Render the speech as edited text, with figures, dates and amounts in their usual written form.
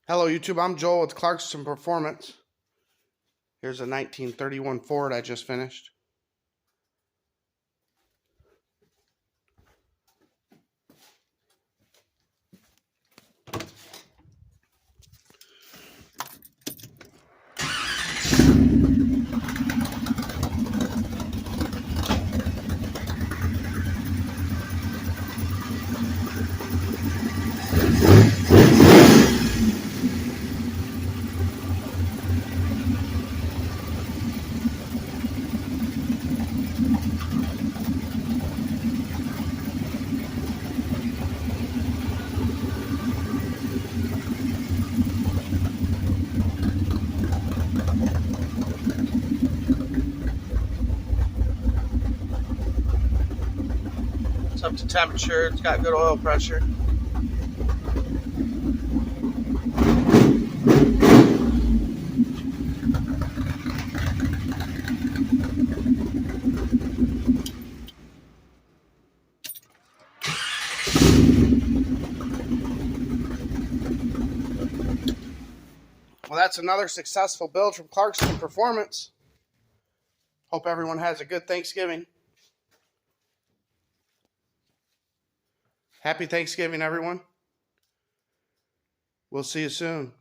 Hello YouTube, I'm Joel with Clarkston Performance. Here's a 1931 Ford I just finished. It's up to temperature, it's got good oil pressure. Well, that's another successful build from Clarkston Performance. Hope everyone has a good Thanksgiving. Happy Thanksgiving, everyone. We'll see you soon.